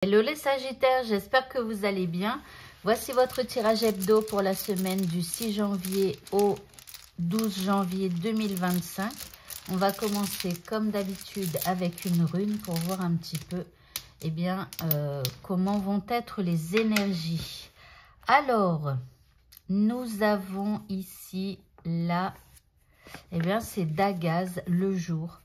Hello les Sagittaires, j'espère que vous allez bien. Voici votre tirage hebdo pour la semaine du 6 janvier au 12 janvier 2025. On va commencer comme d'habitude avec une rune pour voir un petit peu comment vont être les énergies. Alors, nous avons ici là, c'est Dagaz, le jour.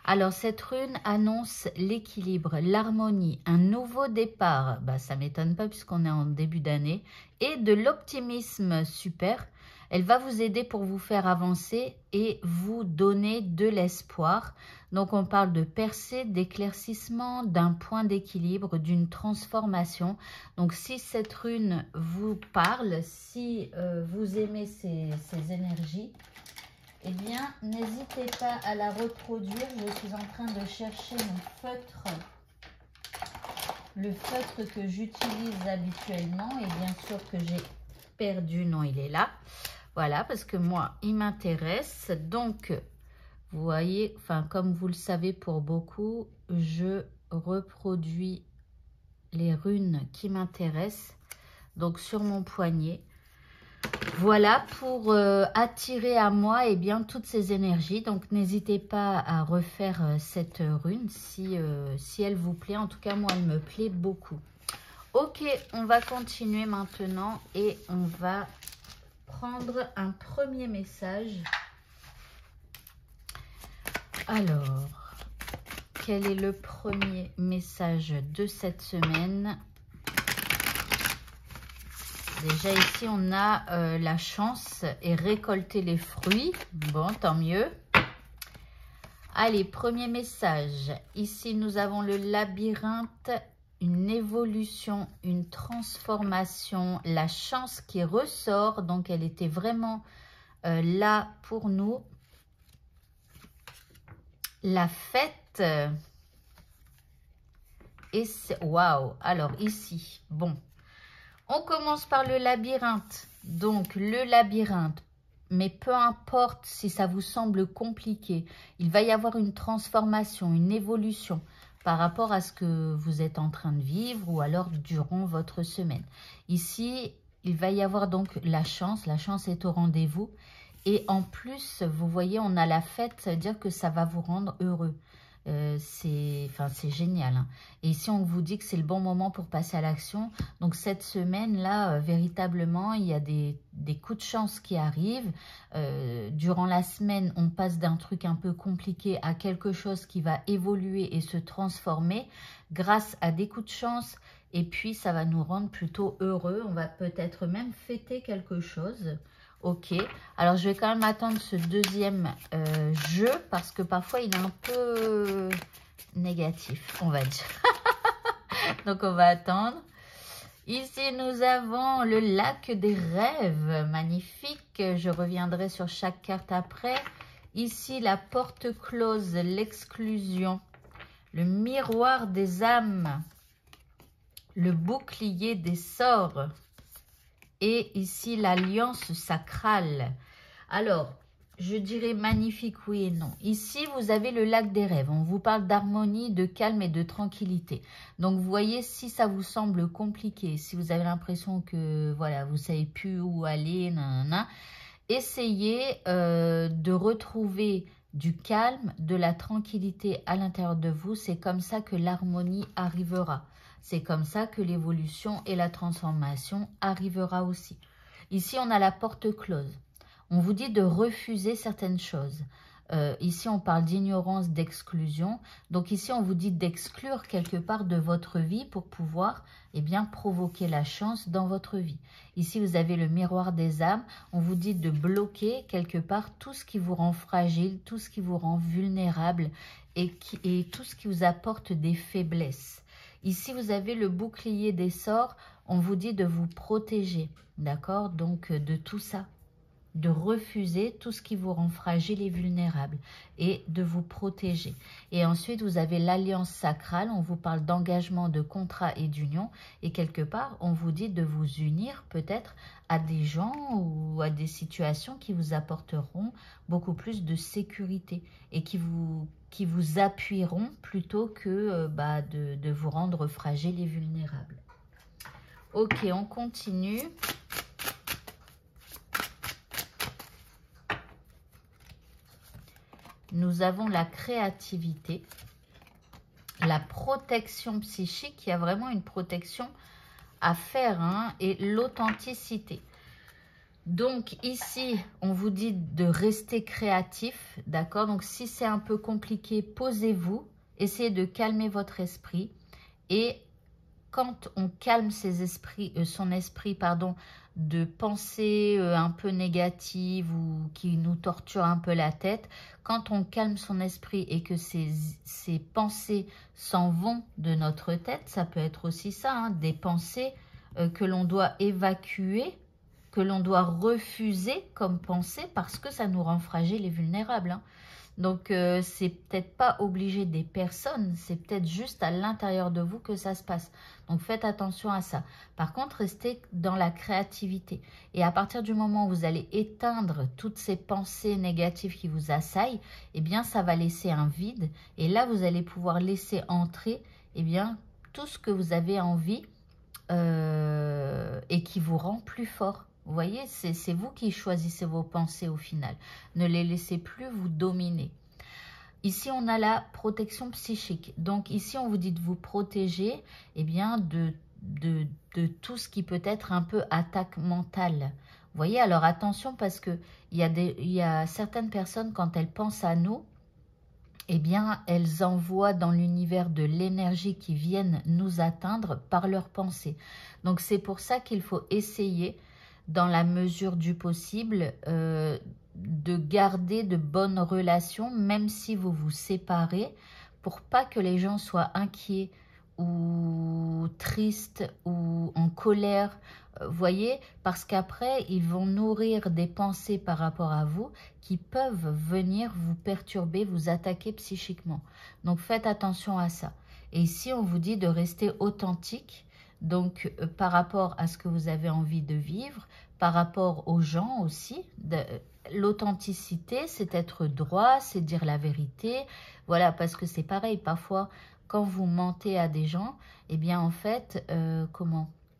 Alors, cette rune annonce l'équilibre, l'harmonie, un nouveau départ. Ça ne m'étonne pas puisqu'on est en début d'année. Et de l'optimisme super. Elle va vous aider pour vous faire avancer et vous donner de l'espoir. Donc, on parle de percée, d'éclaircissement, d'un point d'équilibre, d'une transformation. Donc, si cette rune vous parle, si vous aimez ces énergies, eh bien, n'hésitez pas à la reproduire. Je suis en train de chercher mon feutre. Le feutre que j'utilise habituellement. Et bien sûr que j'ai perdu. Non, il est là. Voilà, parce que moi, il m'intéresse. Donc, vous voyez, comme vous le savez pour beaucoup, je reproduis les runes qui m'intéressent. Donc, sur mon poignet. Voilà pour attirer à moi toutes ces énergies. Donc n'hésitez pas à refaire cette rune si elle vous plaît. En tout cas, moi, elle me plaît beaucoup. Ok, on va continuer maintenant et on va prendre un premier message. Alors, quel est le premier message de cette semaine ? Déjà ici, on a la chance et récolter les fruits. Bon, tant mieux. Allez, premier message. Ici, nous avons le labyrinthe, une évolution, une transformation, la chance qui ressort. Donc, elle était vraiment là pour nous. La fête. Et c'est... Waouh! Alors, ici, bon. On commence par le labyrinthe. Donc, le labyrinthe, mais peu importe si ça vous semble compliqué, il va y avoir une transformation, une évolution par rapport à ce que vous êtes en train de vivre ou alors durant votre semaine. Ici, il va y avoir donc la chance est au rendez-vous. Et en plus, vous voyez, on a la fête, ça veut dire que ça va vous rendre heureux. C'est génial, hein. Et ici on vous dit que c'est le bon moment pour passer à l'action. Donc cette semaine là véritablement il y a des coups de chance qui arrivent. Durant la semaine on passe d'un truc un peu compliqué à quelque chose qui va évoluer et se transformer grâce à des coups de chance. Et puis ça va nous rendre plutôt heureux. On va peut-être même fêter quelque chose. Ok, alors je vais quand même attendre ce deuxième jeu parce que parfois il est un peu négatif, on va dire. Donc on va attendre. Ici nous avons le lac des rêves, magnifique. Je reviendrai sur chaque carte après. Ici la porte close, l'exclusion, le miroir des âmes, le bouclier des sorts. Et ici, l'alliance sacrale. Alors, je dirais magnifique, oui et non. Ici, vous avez le lac des rêves. On vous parle d'harmonie, de calme et de tranquillité. Donc, vous voyez, si ça vous semble compliqué, si vous avez l'impression que, voilà, vous ne savez plus où aller, nanana, essayez de retrouver du calme, de la tranquillité à l'intérieur de vous. C'est comme ça que l'harmonie arrivera. C'est comme ça que l'évolution et la transformation arrivera aussi. Ici, on a la porte close. On vous dit de refuser certaines choses. Ici, on parle d'ignorance, d'exclusion. Donc ici, on vous dit d'exclure quelque part de votre vie pour pouvoir provoquer la chance dans votre vie. Ici, vous avez le miroir des âmes. On vous dit de bloquer quelque part tout ce qui vous rend fragile, tout ce qui vous rend vulnérable et tout ce qui vous apporte des faiblesses. Ici, vous avez le bouclier des sorts. On vous dit de vous protéger, d'accord? Donc, de tout ça. De refuser tout ce qui vous rend fragile et vulnérable. Et de vous protéger. Et ensuite, vous avez l'alliance sacrale. On vous parle d'engagement, de contrat et d'union. Et quelque part, on vous dit de vous unir peut-être à des gens ou à des situations qui vous apporteront beaucoup plus de sécurité. Et qui vous qui vous appuieront plutôt que de vous rendre fragile et vulnérable. Ok, on continue. Nous avons la créativité, la protection psychique. Il y a vraiment une protection à faire, hein, et l'authenticité. Donc ici, on vous dit de rester créatif, d'accord? Donc si c'est un peu compliqué, posez-vous, essayez de calmer votre esprit. Et quand on calme son esprit, de pensées un peu négatives ou qui nous torturent un peu la tête, quand on calme son esprit et que ces pensées s'en vont de notre tête, ça peut être aussi ça, hein, des pensées que l'on doit évacuer, que l'on doit refuser comme pensée parce que ça nous rend fragiles et vulnérables, hein. Donc, c'est peut-être pas obligé des personnes, c'est peut-être juste à l'intérieur de vous que ça se passe. Donc, faites attention à ça. Par contre, restez dans la créativité. Et à partir du moment où vous allez éteindre toutes ces pensées négatives qui vous assaillent, eh bien, ça va laisser un vide. Et là, vous allez pouvoir laisser entrer, eh bien, tout ce que vous avez envie et qui vous rend plus fort. Vous voyez, c'est vous qui choisissez vos pensées au final. Ne les laissez plus vous dominer. Ici, on a la protection psychique. Donc ici, on vous dit de vous protéger, eh bien, de tout ce qui peut être un peu attaque mentale. Vous voyez, alors attention parce que il y a certaines personnes, quand elles pensent à nous, eh bien, elles envoient dans l'univers de l'énergie qui viennent nous atteindre par leurs pensées. Donc c'est pour ça qu'il faut essayer, dans la mesure du possible, de garder de bonnes relations, même si vous vous séparez, pour pas que les gens soient inquiets ou tristes ou en colère. Voyez, parce qu'après, ils vont nourrir des pensées par rapport à vous qui peuvent venir vous perturber, vous attaquer psychiquement. Donc faites attention à ça. Et ici, on vous dit de rester authentique. Donc, par rapport à ce que vous avez envie de vivre, par rapport aux gens aussi, l'authenticité, c'est être droit, c'est dire la vérité. Voilà, parce que c'est pareil, parfois, quand vous mentez à des gens, eh bien, en fait,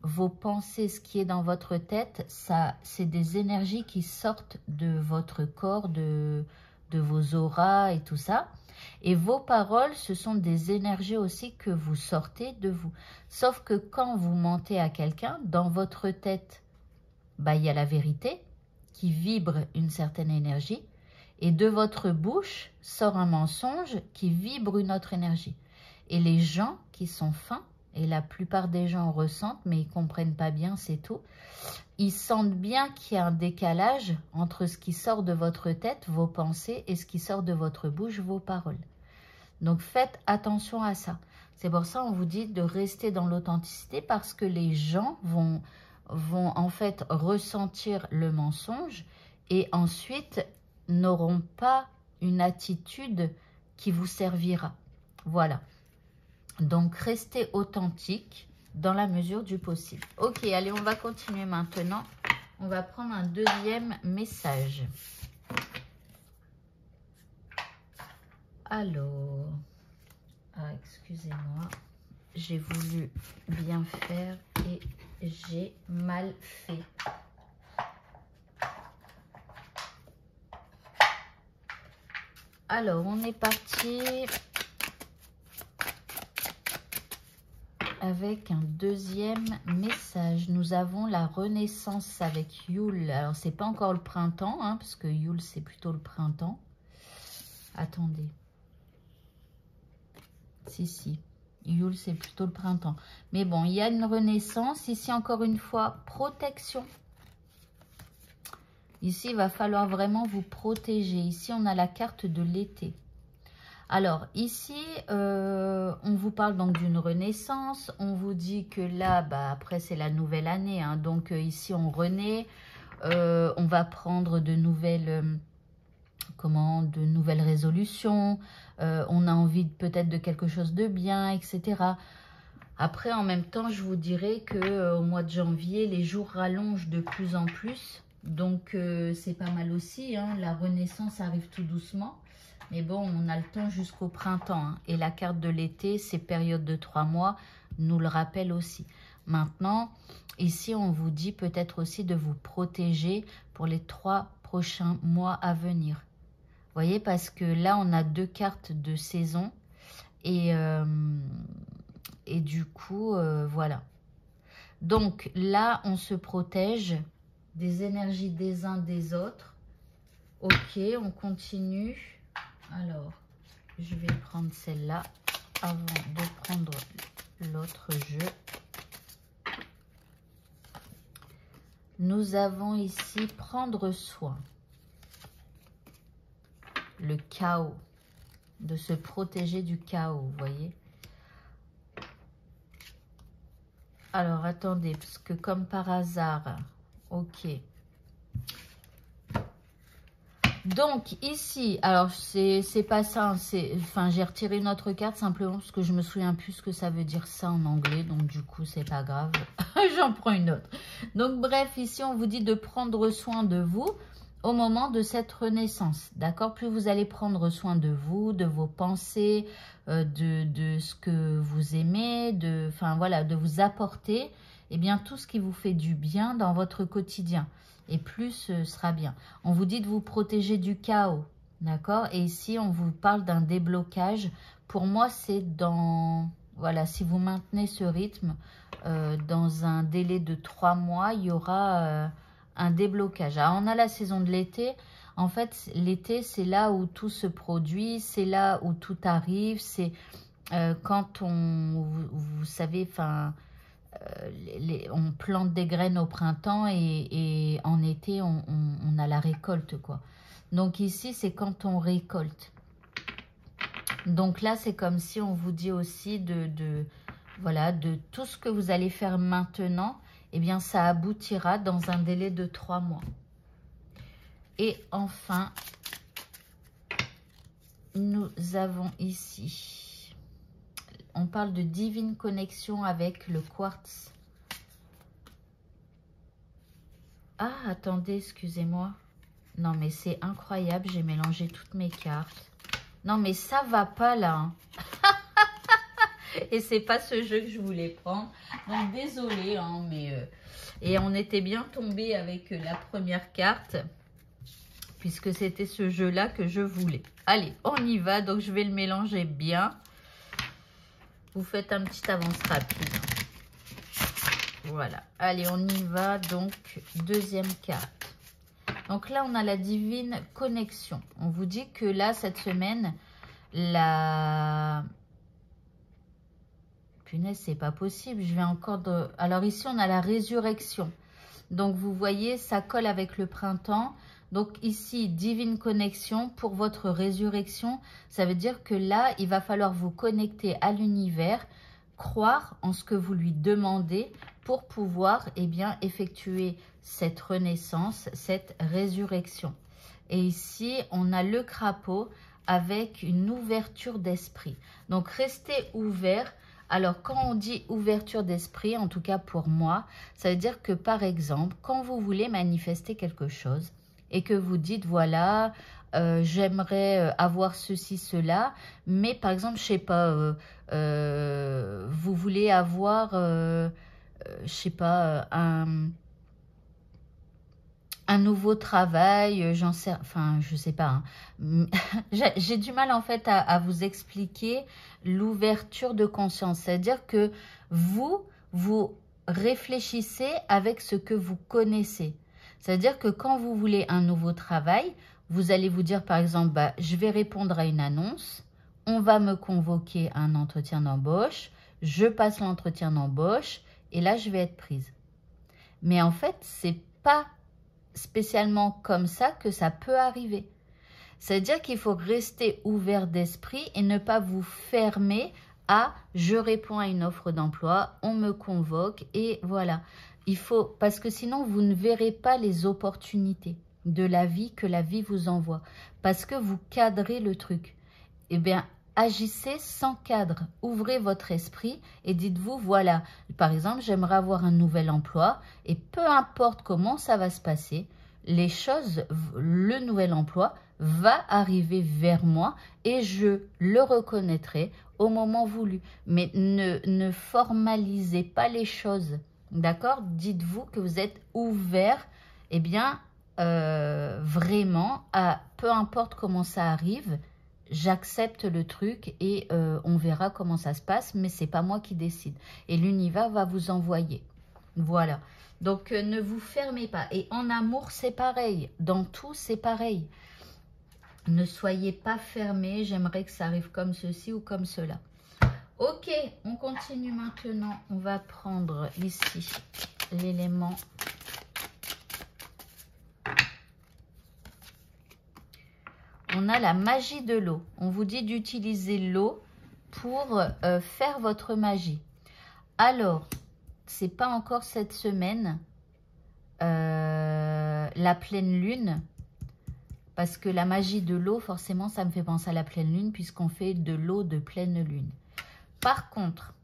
vos pensées, ce qui est dans votre tête, ça, c'est des énergies qui sortent de votre corps, de vos auras et tout ça. Et vos paroles, ce sont des énergies aussi que vous sortez de vous. Sauf que quand vous mentez à quelqu'un, dans votre tête, il y a la vérité qui vibre une certaine énergie. Et de votre bouche sort un mensonge qui vibre une autre énergie. Et les gens qui sont fins, et la plupart des gens ressentent, mais ils ne comprennent pas bien, c'est tout. Ils sentent bien qu'il y a un décalage entre ce qui sort de votre tête, vos pensées, et ce qui sort de votre bouche, vos paroles. Donc faites attention à ça. C'est pour ça qu'on vous dit de rester dans l'authenticité, parce que les gens vont en fait ressentir le mensonge et ensuite n'auront pas une attitude qui vous servira. Voilà. Donc, restez authentique dans la mesure du possible. Ok, allez, on va continuer maintenant. On va prendre un deuxième message. Alors, excusez-moi, j'ai voulu bien faire et j'ai mal fait. Alors, on est parti avec un deuxième message. Nous avons la renaissance avec Yule. Alors, c'est pas encore le printemps, hein, parce que Yule, c'est plutôt le printemps. Attendez. Si. Yule, c'est plutôt le printemps. Mais bon, il y a une renaissance. Ici, encore une fois, protection. Ici, il va falloir vraiment vous protéger. Ici, on a la carte de l'été. Alors, ici, on vous parle donc d'une renaissance. On vous dit que là, après, c'est la nouvelle année. Hein, donc, ici, on renaît. On va prendre de nouvelles... de nouvelles résolutions, on a envie peut-être de quelque chose de bien, etc. Après, en même temps, je vous dirais que au mois de janvier, les jours rallongent de plus en plus. Donc, c'est pas mal aussi. Hein, la renaissance arrive tout doucement. Mais bon, on a le temps jusqu'au printemps. Hein. Et la carte de l'été, ces périodes de 3 mois, nous le rappelle aussi. Maintenant, ici, on vous dit peut-être aussi de vous protéger pour les 3 prochains mois à venir. Vous voyez, parce que là, on a 2 cartes de saison. Et du coup, voilà. Donc là, on se protège des énergies des uns des autres. Ok, on continue. Alors, je vais prendre celle-là avant de prendre l'autre jeu. Nous avons ici prendre soin. Le chaos. De se protéger du chaos, vous voyez. Alors, attendez, parce que comme par hasard, ok. Donc, ici, alors, c'est pas ça, enfin, j'ai retiré une autre carte simplement parce que je me souviens plus ce que ça veut dire ça en anglais, donc du coup, c'est pas grave, j'en prends une autre. Donc, bref, ici, on vous dit de prendre soin de vous au moment de cette renaissance, d'accord? Plus vous allez prendre soin de vous, de vos pensées, de ce que vous aimez, enfin, voilà, de vous apporter, eh bien, tout ce qui vous fait du bien dans votre quotidien. Et plus ce sera bien. On vous dit de vous protéger du chaos, d'accord? Et ici, on vous parle d'un déblocage. Pour moi, c'est dans... Voilà, si vous maintenez ce rythme, dans un délai de 3 mois, il y aura un déblocage. Alors, on a la saison de l'été. En fait, l'été, c'est là où tout se produit, c'est là où tout arrive. C'est quand vous savez, enfin... on plante des graines au printemps et en été, on a la récolte, quoi. Donc ici, c'est quand on récolte. Donc là, c'est comme si on vous dit aussi voilà, de tout ce que vous allez faire maintenant, eh bien, ça aboutira dans un délai de 3 mois. Et enfin, nous avons ici... On parle de divine connexion avec le quartz. Ah, attendez, excusez-moi. Non, mais c'est incroyable, j'ai mélangé toutes mes cartes. Non, mais ça va pas, là. Hein. Et c'est pas ce jeu que je voulais prendre. Donc, désolée, hein, mais... Et on était bien tombé avec la première carte, puisque c'était ce jeu-là que je voulais. Allez, on y va. Donc, je vais le mélanger bien. Vous faites un petit avance rapide. Voilà. Allez, on y va. Donc, deuxième carte. Donc là, on a la divine connexion. On vous dit que là, cette semaine, la... Punaise, c'est pas possible. Je vais encore de... Alors ici, on a la résurrection. Donc, vous voyez, ça colle avec le printemps. Donc ici, divine connexion pour votre résurrection. Ça veut dire que là, il va falloir vous connecter à l'univers, croire en ce que vous lui demandez pour pouvoir effectuer cette renaissance, cette résurrection. Et ici, on a le crapaud avec une ouverture d'esprit. Donc, restez ouvert. Alors, quand on dit ouverture d'esprit, en tout cas pour moi, ça veut dire que, par exemple, quand vous voulez manifester quelque chose, et que vous dites, voilà, j'aimerais avoir ceci, cela, mais par exemple, je sais pas, vous voulez avoir, je sais pas, un nouveau travail, j'en sais, enfin, je sais pas. Hein. J'ai du mal en fait à vous expliquer l'ouverture de conscience. C'est-à-dire que vous réfléchissez avec ce que vous connaissez. C'est-à-dire que quand vous voulez un nouveau travail, vous allez vous dire par exemple, bah, je vais répondre à une annonce, on va me convoquer à un entretien d'embauche, je passe l'entretien d'embauche et là, je vais être prise. Mais en fait, c'est pas spécialement comme ça que ça peut arriver. C'est-à-dire qu'il faut rester ouvert d'esprit et ne pas vous fermer à « je réponds à une offre d'emploi, on me convoque » et voilà. Il faut, parce que sinon, vous ne verrez pas les opportunités de la vie que la vie vous envoie. Parce que vous cadrez le truc. Eh bien, agissez sans cadre. Ouvrez votre esprit et dites-vous, voilà, par exemple, j'aimerais avoir un nouvel emploi et peu importe comment ça va se passer, les choses, le nouvel emploi va arriver vers moi et je le reconnaîtrai au moment voulu. Mais ne formalisez pas les choses, d'accord? Dites-vous que vous êtes ouvert, eh bien, vraiment, à peu importe comment ça arrive, j'accepte le truc et on verra comment ça se passe, mais c'est pas moi qui décide. Et l'univers va vous envoyer. Voilà. Donc, ne vous fermez pas. Et en amour, c'est pareil. Dans tout, c'est pareil. Ne soyez pas fermés. J'aimerais que ça arrive comme ceci ou comme cela. Ok, on continue maintenant. On va prendre ici l'élément. On a la magie de l'eau. On vous dit d'utiliser l'eau pour faire votre magie. Alors, c'est pas encore cette semaine, la pleine lune, parce que la magie de l'eau, forcément, ça me fait penser à la pleine lune, puisqu'on fait de l'eau de pleine lune. Par contre,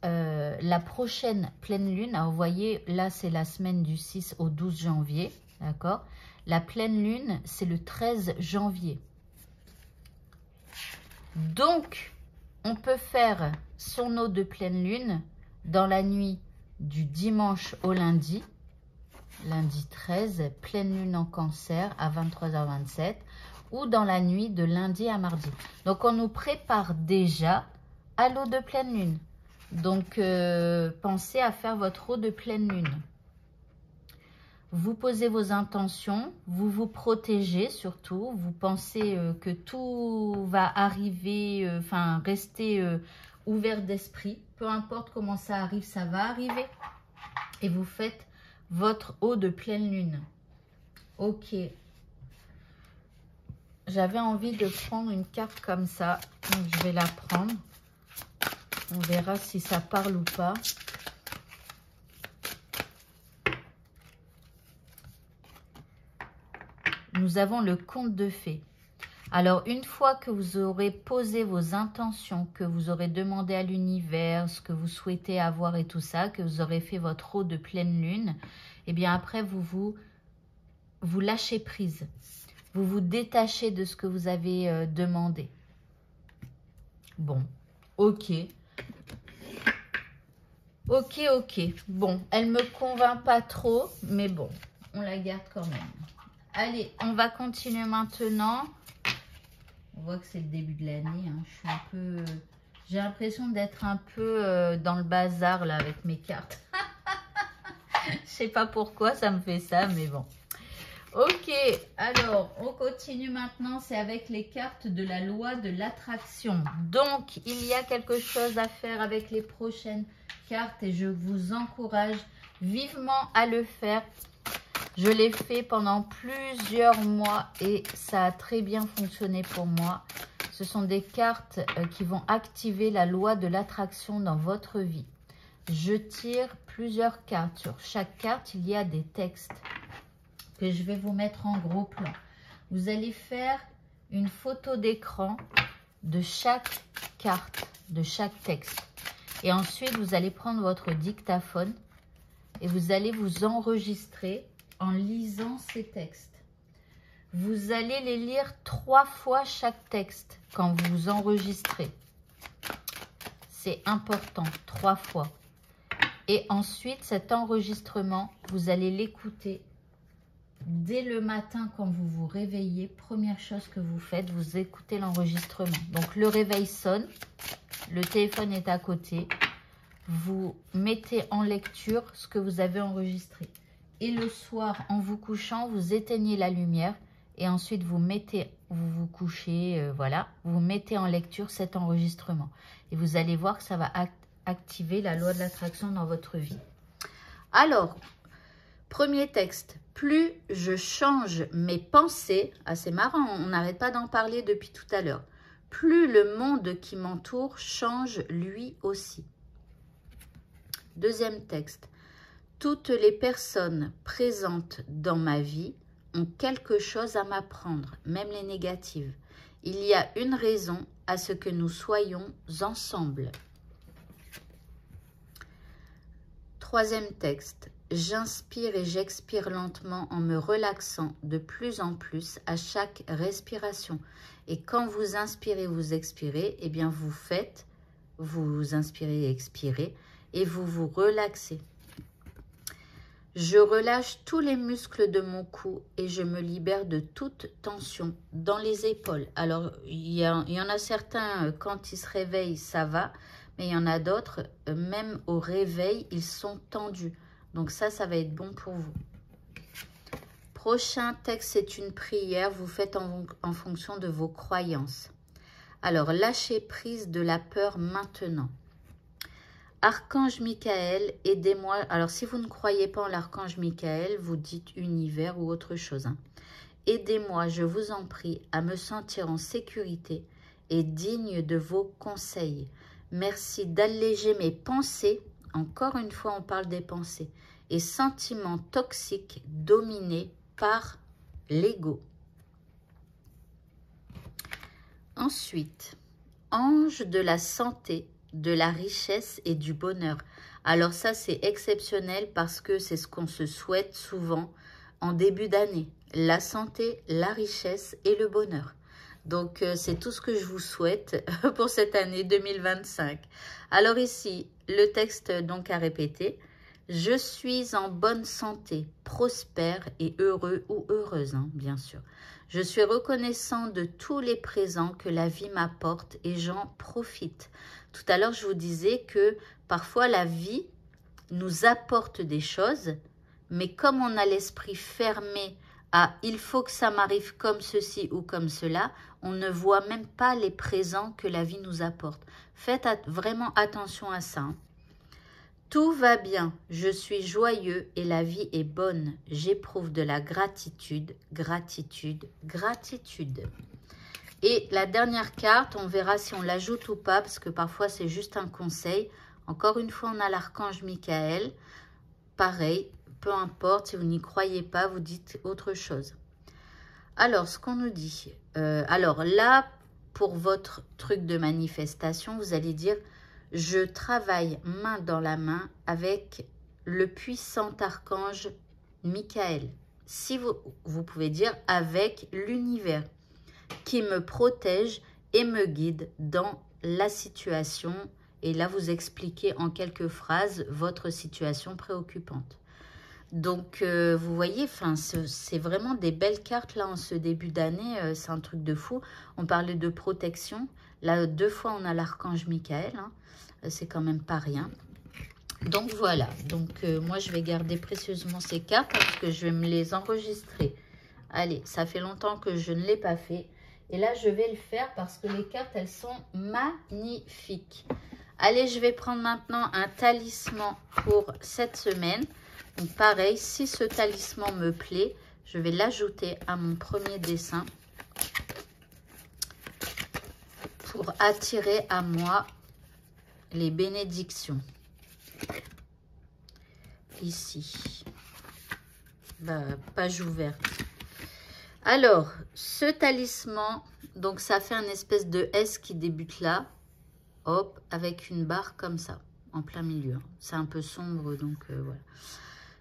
la prochaine pleine lune, alors vous voyez, là, c'est la semaine du 6 au 12 janvier, d'accord? La pleine lune, c'est le 13 janvier. Donc, on peut faire son eau de pleine lune dans la nuit du dimanche au lundi, lundi 13, pleine lune en cancer à 23h27, ou dans la nuit de lundi à mardi. Donc, on nous prépare déjà à l'eau de pleine lune. Donc, pensez à faire votre eau de pleine lune. Vous posez vos intentions, vous vous protégez surtout, vous pensez que tout va arriver, enfin, restez ouvert d'esprit. Peu importe comment ça arrive, ça va arriver. Et vous faites votre eau de pleine lune. Ok. J'avais envie de prendre une carte comme ça, donc je vais la prendre. On verra si ça parle ou pas. Nous avons le conte de fées. Alors, une fois que vous aurez posé vos intentions, que vous aurez demandé à l'univers ce que vous souhaitez avoir et tout ça, que vous aurez fait votre eau de pleine lune, et bien après, vous lâchez prise. Vous vous détachez de ce que vous avez demandé. Bon, ok. Ok, ok. Bon, elle me convainc pas trop, mais bon, on la garde quand même. Allez, on va continuer maintenant. On voit que c'est le début de l'année. Hein. Je suis un peu... J'ai l'impression d'être un peu dans le bazar là avec mes cartes. Je sais pas pourquoi ça me fait ça, mais bon. Ok, alors on continue maintenant. C'est avec les cartes de la loi de l'attraction. Donc, il y a quelque chose à faire avec les prochaines cartes et je vous encourage vivement à le faire. Je l'ai fait pendant plusieurs mois et ça a très bien fonctionné pour moi. Ce sont des cartes qui vont activer la loi de l'attraction dans votre vie. Je tire plusieurs cartes. Sur chaque carte, il y a des textes que je vais vous mettre en gros plan. Vous allez faire une photo d'écran de chaque carte, de chaque texte. Et ensuite, vous allez prendre votre dictaphone et vous allez vous enregistrer en lisant ces textes. Vous allez les lire 3 fois chaque texte quand vous vous enregistrez. C'est important, 3 fois. Et ensuite, cet enregistrement, vous allez l'écouter dès le matin quand vous vous réveillez. Première chose que vous faites, vous écoutez l'enregistrement. Donc, le réveil sonne, le téléphone est à côté. Vous mettez en lecture ce que vous avez enregistré. Et le soir, en vous couchant, vous éteignez la lumière et ensuite vous vous couchez, voilà, vous mettez en lecture cet enregistrement. Et vous allez voir que ça va activer la loi de l'attraction dans votre vie. Alors, premier texte, plus je change mes pensées, ah c'est marrant, on n'arrête pas d'en parler depuis tout à l'heure, plus le monde qui m'entoure change lui aussi. Deuxième texte. Toutes les personnes présentes dans ma vie ont quelque chose à m'apprendre, même les négatives. Il y a une raison à ce que nous soyons ensemble. Troisième texte. J'inspire et j'expire lentement en me relaxant de plus en plus à chaque respiration. Et quand vous inspirez, vous expirez, eh bien vous inspirez et expirez et vous vous relaxez. Je relâche tous les muscles de mon cou et je me libère de toute tension dans les épaules. Alors, il y en a certains, quand ils se réveillent, ça va. Mais il y en a d'autres, même au réveil, ils sont tendus. Donc ça va être bon pour vous. Prochain texte, c'est une prière. Vous faites en fonction de vos croyances. Alors, lâchez prise de la peur maintenant. Archange Michael, aidez-moi. Alors, si vous ne croyez pas en l'archange Michael, vous dites univers ou autre chose. Aidez-moi, je vous en prie, à me sentir en sécurité et digne de vos conseils. Merci d'alléger mes pensées. Encore une fois, on parle des pensées. Et sentiments toxiques dominés par l'ego. Ensuite, ange de la santé, de la richesse et du bonheur. Alors ça, c'est exceptionnel parce que c'est ce qu'on se souhaite souvent en début d'année. La santé, la richesse et le bonheur. Donc, c'est tout ce que je vous souhaite pour cette année 2025. Alors ici, le texte donc à répéter. Je suis en bonne santé, prospère et heureux ou heureuse, hein, bien sûr. Je suis reconnaissant de tous les présents que la vie m'apporte et j'en profite. Tout à l'heure, je vous disais que parfois la vie nous apporte des choses, mais comme on a l'esprit fermé à « il faut que ça m'arrive comme ceci ou comme cela », on ne voit même pas les présents que la vie nous apporte. Faites vraiment attention à ça. Hein. Tout va bien, je suis joyeux et la vie est bonne. J'éprouve de la gratitude, gratitude, gratitude. Et la dernière carte, on verra si on l'ajoute ou pas, parce que parfois c'est juste un conseil. Encore une fois, on a l'archange Michael. Pareil, peu importe, si vous n'y croyez pas, vous dites autre chose. Alors, ce qu'on nous dit, alors là, pour votre truc de manifestation, vous allez dire, je travaille main dans la main avec le puissant archange Michael. Si vous pouvez dire avec l'univers qui me protège et me guide dans la situation. Et là, vous expliquez en quelques phrases votre situation préoccupante. Donc, vous voyez, c'est vraiment des belles cartes là en ce début d'année. C'est un truc de fou. On parlait de protection. Là, 2 fois, on a l'archange Michael. Hein. C'est quand même pas rien. Donc, voilà. Donc, moi, je vais garder précieusement ces cartes parce que je vais me les enregistrer. Allez, ça fait longtemps que je ne l'ai pas fait. Et là, je vais le faire parce que les cartes, elles sont magnifiques. Allez, je vais prendre maintenant un talisman pour cette semaine. Donc, pareil, si ce talisman me plaît, je vais l'ajouter à mon premier dessin pour attirer à moi les bénédictions. Ici, page ouverte. Alors, ce talisman, donc ça fait un espèce de S qui débute là, hop, avec une barre comme ça, en plein milieu. C'est un peu sombre, donc voilà.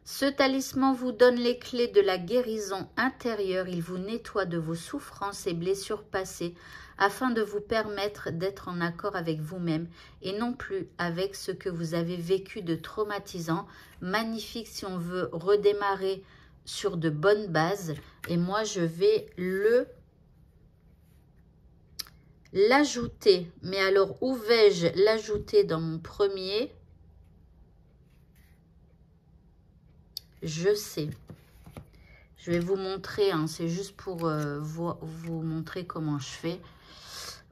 Ce talisman vous donne les clés de la guérison intérieure. Il vous nettoie de vos souffrances et blessures passées afin de vous permettre d'être en accord avec vous-même et non plus avec ce que vous avez vécu de traumatisant. Magnifique si on veut redémarrer sur de bonnes bases. Et moi, je vais l'ajouter. Mais alors, où vais-je l'ajouter dans mon premier ? Je sais. Je vais vous montrer, hein, c'est juste pour vous montrer comment je fais.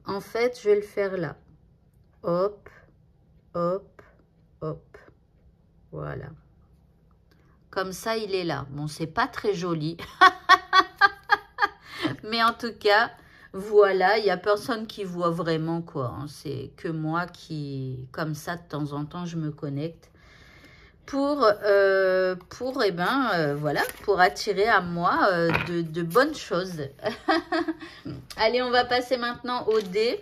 En fait, je vais le faire là. Hop, hop, hop. Voilà. Comme ça, il est là. Bon, c'est pas très joli. Mais en tout cas, voilà, il n'y a personne qui voit vraiment quoi. Hein. C'est que moi qui, comme ça, de temps en temps, je me connecte. Pour voilà, pour attirer à moi de bonnes choses. Allez, on va passer maintenant au dé.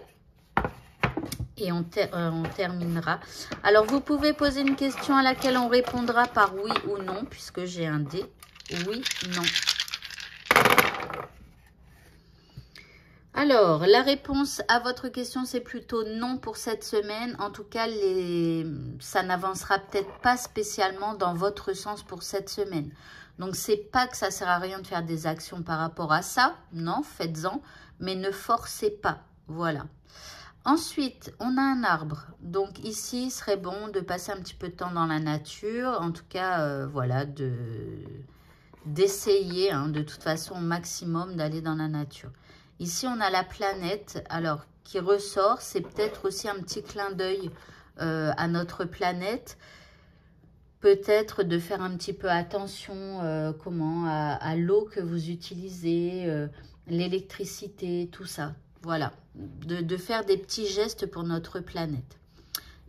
Et on terminera. Alors, vous pouvez poser une question à laquelle on répondra par oui ou non, puisque j'ai un dé. Oui, non. Alors, la réponse à votre question, c'est plutôt non pour cette semaine. En tout cas, ça n'avancera peut-être pas spécialement dans votre sens pour cette semaine. Donc, c'est pas que ça sert à rien de faire des actions par rapport à ça. Non, faites-en, mais ne forcez pas. Voilà. Ensuite, on a un arbre. Donc ici, il serait bon de passer un petit peu de temps dans la nature. En tout cas, voilà, d'essayer, hein, de toute façon, au maximum, d'aller dans la nature. Ici, on a la planète, alors, qui ressort. C'est peut-être aussi un petit clin d'œil à notre planète. Peut-être de faire un petit peu attention à l'eau que vous utilisez, l'électricité, tout ça. Voilà, de faire des petits gestes pour notre planète.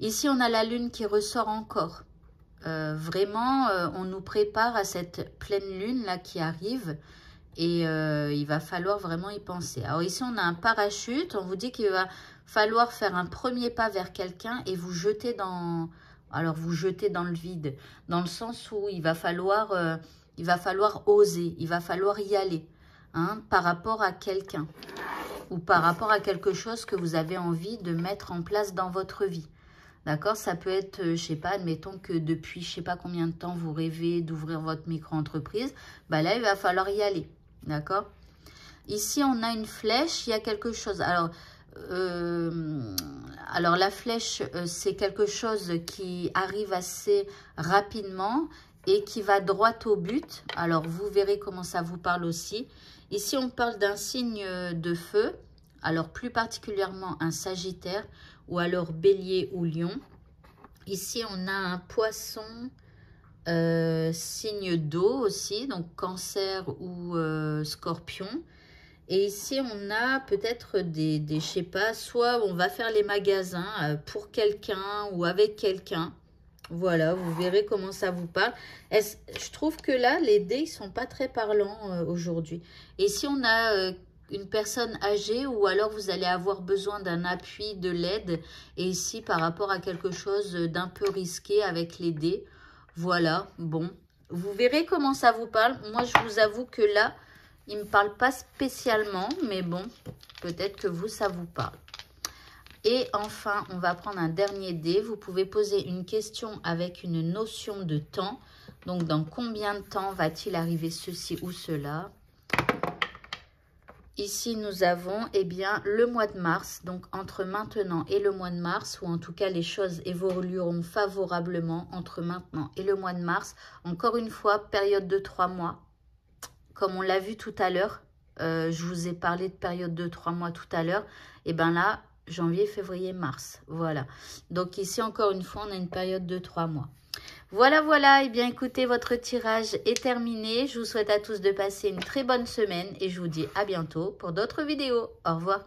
Ici, on a la lune qui ressort encore. Vraiment, on nous prépare à cette pleine lune là qui arrive. Et il va falloir vraiment y penser. Alors ici, on a un parachute. On vous dit qu'il va falloir faire un premier pas vers quelqu'un et vous jeter dans... Alors, vous jeter dans le vide. Dans le sens où il va falloir oser. Il va falloir y aller. Hein, par rapport à quelqu'un. Ou par rapport à quelque chose que vous avez envie de mettre en place dans votre vie. D'accord? Ça peut être, je sais pas, admettons que depuis je sais pas combien de temps vous rêvez d'ouvrir votre micro-entreprise. Bah là, il va falloir y aller. D'accord? Ici, on a une flèche, il y a quelque chose. Alors la flèche, c'est quelque chose qui arrive assez rapidement et qui va droit au but. Alors, vous verrez comment ça vous parle aussi. Ici, on parle d'un signe de feu, alors plus particulièrement un Sagittaire ou alors Bélier ou Lion. Ici, on a un Poisson, signe d'eau aussi, donc Cancer ou Scorpion. Et ici, on a peut-être je sais pas, soit on va faire les magasins pour quelqu'un ou avec quelqu'un. Voilà, vous verrez comment ça vous parle. Je trouve que là, les dés, ils sont pas très parlants aujourd'hui. Et si on a une personne âgée ou alors vous allez avoir besoin d'un appui, de l'aide. Et ici, par rapport à quelque chose d'un peu risqué avec les dés. Voilà, bon. Vous verrez comment ça vous parle. Moi, je vous avoue que là, il ne me parle pas spécialement. Mais bon, peut-être que vous, ça vous parle. Et enfin, on va prendre un dernier dé. Vous pouvez poser une question avec une notion de temps. Donc, dans combien de temps va-t-il arriver ceci ou cela? Ici, nous avons le mois de mars. Donc, entre maintenant et le mois de mars, ou en tout cas, les choses évolueront favorablement entre maintenant et le mois de mars. Encore une fois, période de 3 mois. Comme on l'a vu tout à l'heure, je vous ai parlé de période de 3 mois tout à l'heure. Et bien là, janvier, février, mars. Voilà. Donc ici, encore une fois, on a une période de 3 mois. Voilà, voilà. Eh bien, écoutez, votre tirage est terminé. Je vous souhaite à tous de passer une très bonne semaine et je vous dis à bientôt pour d'autres vidéos. Au revoir.